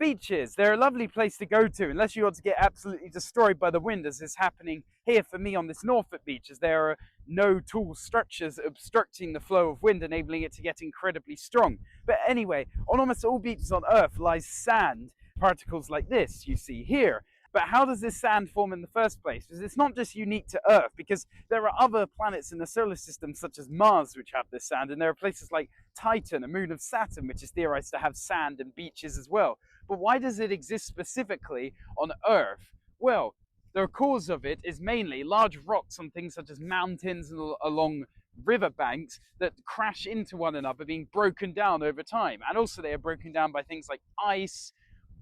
Beaches, they're a lovely place to go to unless you want to get absolutely destroyed by the wind, as is happening here for me on this Norfolk beach, as there are no tall structures obstructing the flow of wind, enabling it to get incredibly strong. But anyway, on almost all beaches on Earth lies sand, particles like this you see here. But how does this sand form in the first place? Because it's not just unique to Earth, because there are other planets in the solar system, such as Mars, which have this sand, and there are places like Titan, a moon of Saturn, which is theorized to have sand and beaches as well. But why does it exist specifically on Earth? Well, the cause of it is mainly large rocks on things such as mountains and along riverbanks that crash into one another, being broken down over time. And also they are broken down by things like ice,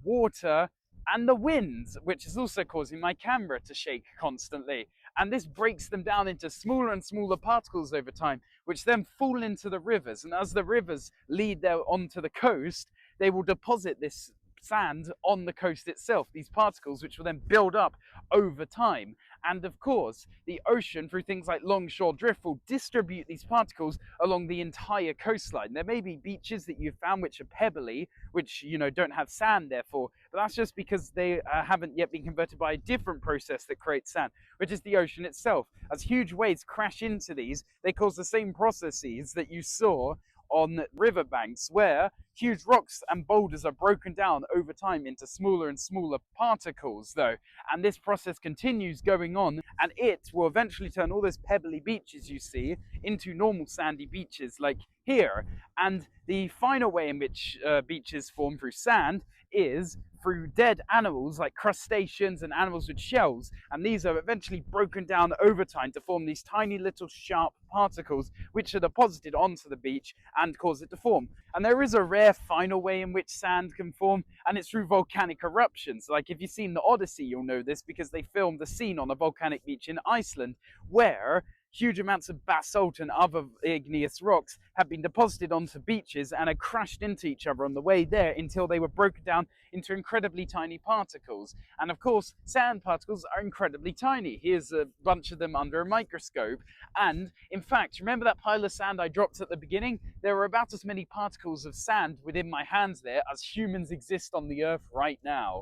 water, and the winds, which is also causing my camera to shake constantly. And this breaks them down into smaller and smaller particles over time, which then fall into the rivers. And as the rivers lead there onto the coast, they will deposit this sand on the coast itself, these particles which will then build up over time. And of course, the ocean, through things like longshore drift, will distribute these particles along the entire coastline. There may be beaches that you've found which are pebbly, which don't have sand therefore, but that's just because they haven't yet been converted by a different process that creates sand, which is the ocean itself. As huge waves crash into these, they cause the same processes that you saw on riverbanks, where huge rocks and boulders are broken down over time into smaller and smaller particles though. And this process continues going on, and it will eventually turn all those pebbly beaches you see into normal sandy beaches like here. And the final way in which beaches form through sand is through dead animals like crustaceans and animals with shells, and these are eventually broken down over time to form these tiny little sharp particles which are deposited onto the beach and cause it to form. And there is a rare final way in which sand can form, and it's through volcanic eruptions. Like if you've seen the Odyssey, you'll know this because they filmed the scene on a volcanic beach in Iceland where huge amounts of basalt and other igneous rocks have been deposited onto beaches and had crashed into each other on the way there until they were broken down into incredibly tiny particles. And of course, sand particles are incredibly tiny. Here's a bunch of them under a microscope. And in fact, remember that pile of sand I dropped at the beginning? There were about as many particles of sand within my hands there as humans exist on the Earth right now.